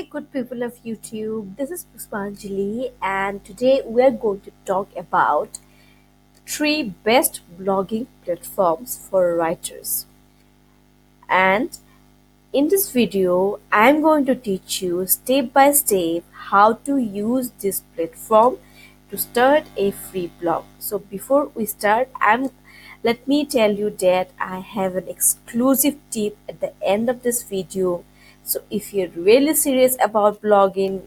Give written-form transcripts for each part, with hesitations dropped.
Good people of YouTube. This is Puspanjali, and today we are going to talk about three best blogging platforms for writers. And in this video, I'm going to teach you step by step how to use this platform to start a free blog. So before we start, let me tell you that I have an exclusive tip at the end of this video. So if you're really serious about blogging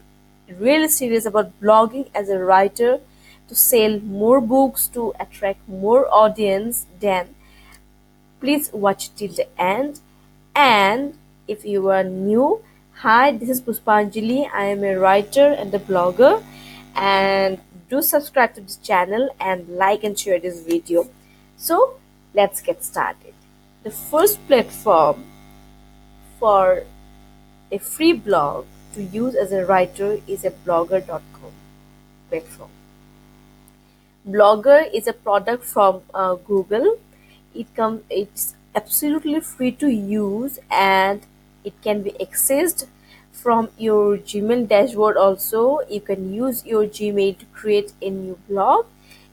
as a writer to sell more books to attract more audience, then please watch till the end. And if you are new, hi, this is Puspanjali. I am a writer and a blogger. And do subscribe to this channel and like and share this video. So let's get started. The first platform for a free blog to use as a writer is a blogger.com platform. Blogger is a product from Google. It's absolutely free to use and it can be accessed from your Gmail dashboard also. You can use your Gmail to create a new blog.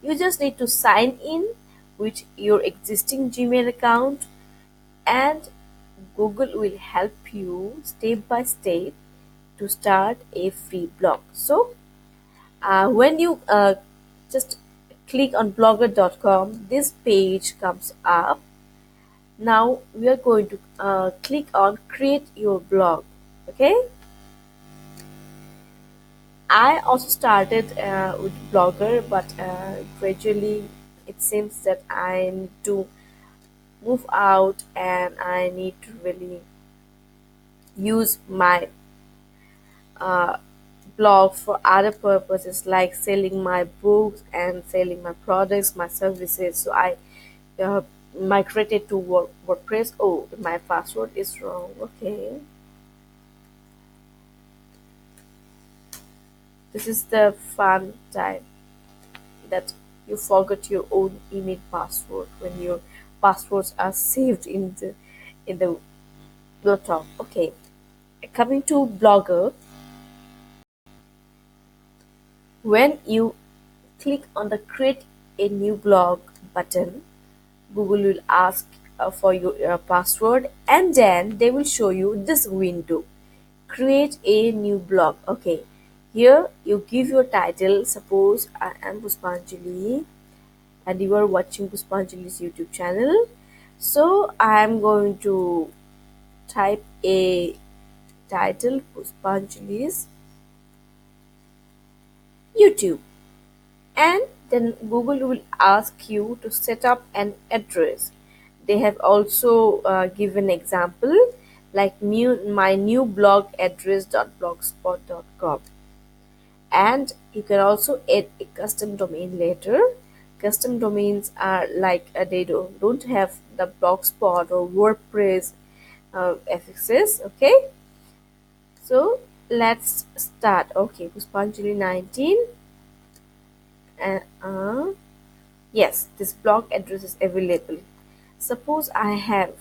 You just need to sign in with your existing Gmail account and Google will help you step by step to start a free blog. So when you just click on blogger.com, this page comes up. Now we are going to click on create your blog. Okay, I also started with blogger, but gradually it seems that I need to move out and I need to really use my uh, blog for other purposes like selling my books and selling my products, my services. So I uh, migrated to WordPress. Oh, my password is wrong. Okay, this is the fun time that you forget your own email password when your passwords are saved in the laptop. Okay, coming to Blogger, when you click on the create a new blog button, Google will ask for your password and then they will show you this window. Create a new blog. Okay, here you give your title. Suppose I am Puspanjali and you are watching Puspanjali's YouTube channel. So I am going to type a title Puspanjali's YouTube, and then Google will ask you to set up an address. They have also given example like my new blog address.blogspot.com, and you can also add a custom domain later. Custom domains are like they don't have the blogspot or WordPress affixes. Okay, so let's start. Okay, Puspanjali 19. uh, yes, this blog address is available. Suppose I have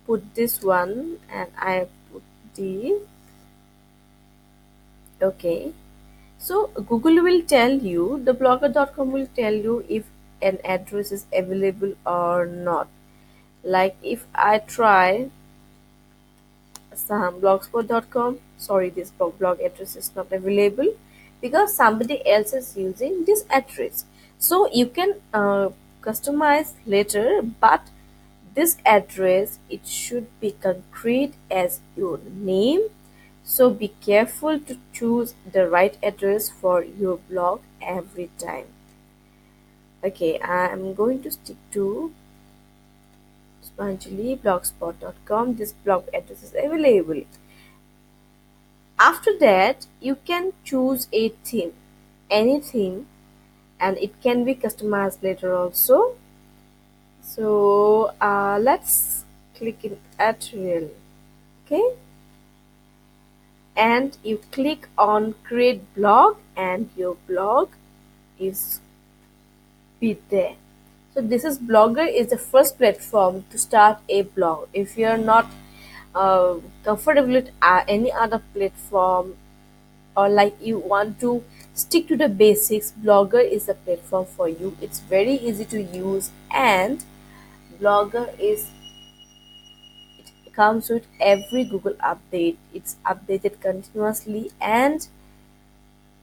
put this one and I put the okay. So Google will tell you, the blogger.com will tell you if an address is available or not. Like if I try some blogspot.com, sorry, this blog address is not available because somebody else is using this address. So you can customize later, but this address, it should be concrete as your name. So be careful to choose the right address for your blog every time. Okay, I'm going to stick to Blogspot.com. This blog address is available. After that, you can choose a theme, any theme, and it can be customized later also. So let's click in Atrial. Okay, and you click on create blog and your blog is be there. So this is Blogger is the first platform to start a blog. If you're not comfortable with any other platform, or like you want to stick to the basics, Blogger is the platform for you. It's very easy to use, and Blogger is it comes with every Google update. It's updated continuously, and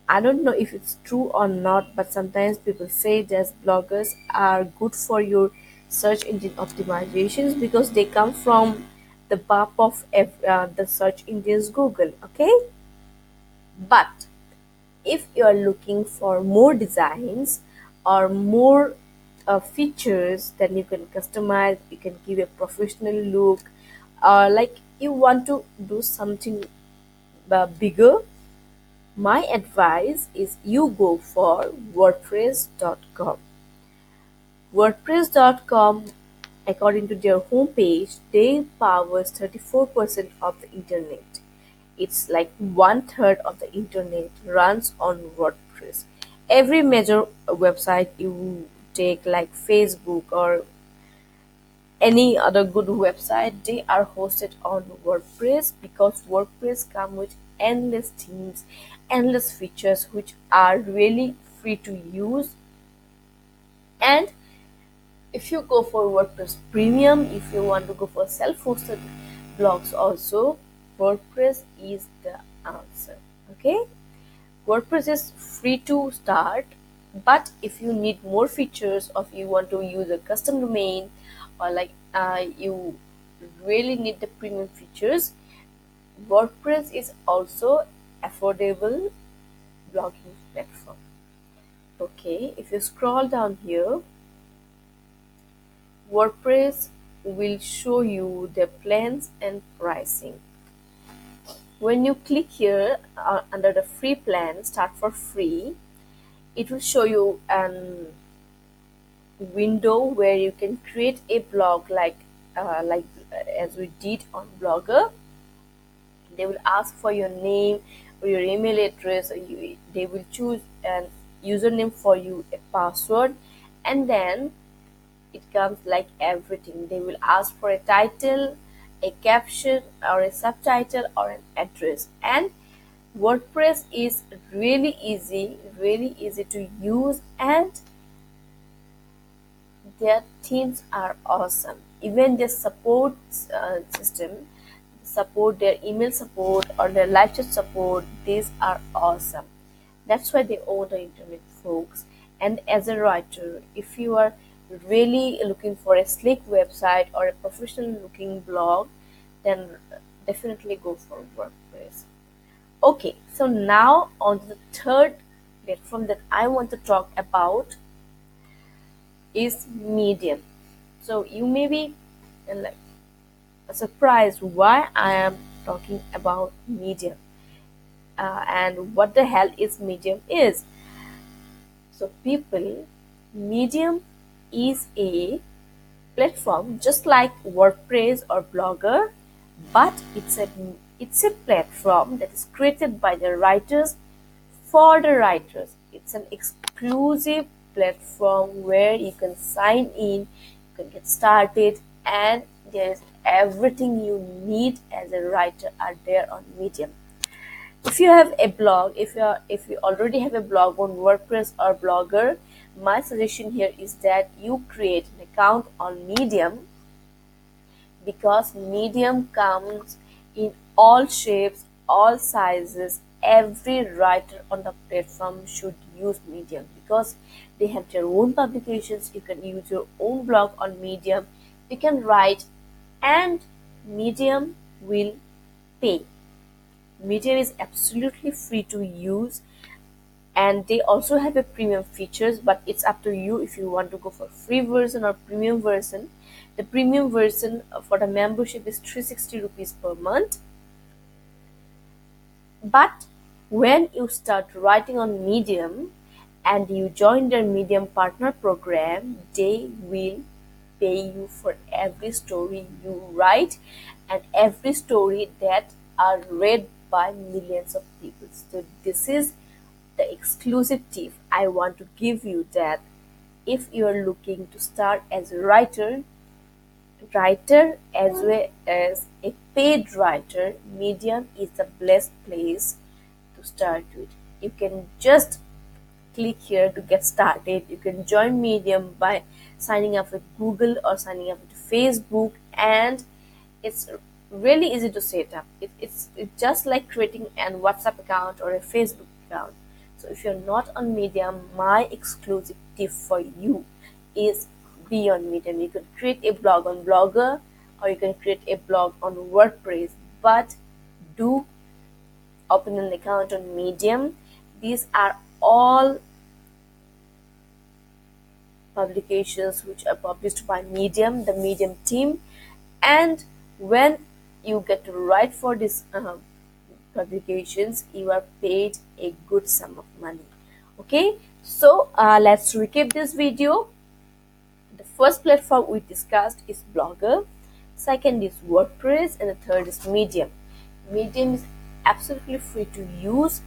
I don't know if it's true or not, but sometimes people say that bloggers are good for your search engine optimizations because they come from the BAP of the search engines Google. Okay, but if you are looking for more designs or more features, then you can customize, you can give a professional look, or like you want to do something bigger, my advice is you go for wordpress.com. Wordpress.com, according to their homepage, they powers 34% of the internet. It's like one third of the internet runs on WordPress. Every major website you take, like Facebook or any other good website, they are hosted on WordPress because WordPress come with endless themes, endless features which are really free to use. And if you go for WordPress Premium, if you want to go for self-hosted blogs also, WordPress is the answer. Okay, WordPress is free to start, but if you need more features, or if you want to use a custom domain, or like you really need the premium features, WordPress is also affordable blogging platform. Okay, if you scroll down here, WordPress will show you the plans and pricing. When you click here under the free plan, start for free, it will show you an window where you can create a blog as we did on Blogger. They will ask for your name or your email address, or they will choose an username for you, a password, and then it comes like everything. They will ask for a title, a caption, or a subtitle, or an address. And WordPress is really easy to use, and their themes are awesome. Even their support system, support, their email support or their live chat support, these are awesome. That's why they own the internet, folks. And as a writer, if you are really looking for a sleek website or a professional looking blog, then definitely go for WordPress. Okay, so now on to the third platform that I want to talk about is Medium. So you may be like surprised why I am talking about Medium, and what the hell is Medium is. So people, Medium is a platform just like WordPress or Blogger, but it's a platform that is created by the writers for the writers. It's an exclusive platform where you can sign in, you can get started, and there's everything you need as a writer are there on Medium. If you have a blog, if you already have a blog on WordPress or Blogger, my suggestion here is that you create an account on Medium, because Medium comes in all shapes, all sizes. Every writer on the platform should use Medium because they have their own publications. You can use your own blog on Medium. You can write, and Medium will pay. Medium is absolutely free to use, and they also have a premium features, but it's up to you if you want to go for free version or premium version. The premium version for the membership is 360 rupees per month, but when you start writing on Medium and you join their Medium partner program, they will pay you for every story you write and every story that are read by millions of people. So this is the exclusive tip I want to give you, that if you are looking to start as a writer, writer as well as a paid writer, Medium is the best place to start with. You can just click here to get started. You can join Medium by signing up with Google or signing up with Facebook, and it's really easy to set up. It's just like creating an WhatsApp account or a Facebook account. So if you're not on Medium, my exclusive tip for you is be on Medium. You can create a blog on Blogger or you can create a blog on WordPress, but do open an account on Medium. These are all publications which are published by Medium, the Medium team, and when you get to write for these publications, you are paid a good sum of money. Okay, so let's recap this video. The first platform we discussed is Blogger, second is WordPress, and the third is Medium. Medium is absolutely free to use,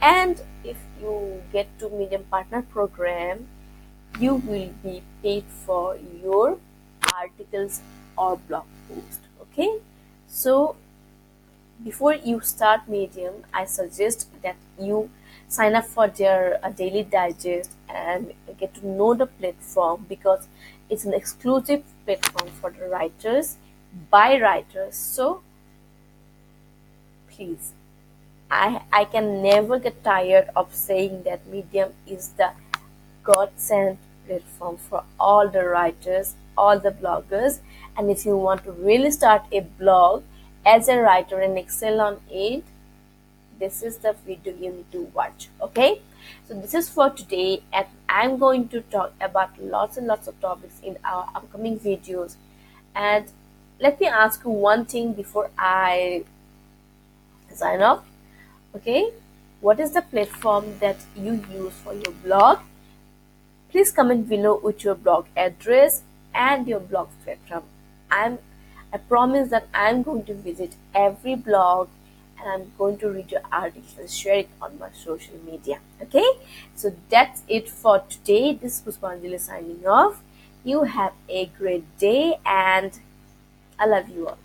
and if you get to Medium Partner Program, you will be paid for your articles or blog post. Okay, so before you start Medium, I suggest that you sign up for their daily digest and get to know the platform, because it's an exclusive platform for the writers by writers. So please, I can never get tired of saying that Medium is the God sent platform for all the writers, all the bloggers. And if you want to really start a blog as a writer and excel on it, this is the video you need to watch. Okay, so this is for today, and I'm going to talk about lots and lots of topics in our upcoming videos. And let me ask you one thing before I sign off. Okay, what is the platform that you use for your blog? Please comment below with your blog address and your blog platform. I promise that I'm going to visit every blog and I'm going to read your articles and share it on my social media. Okay, so that's it for today. This was Panjali signing off. You have a great day, and I love you all.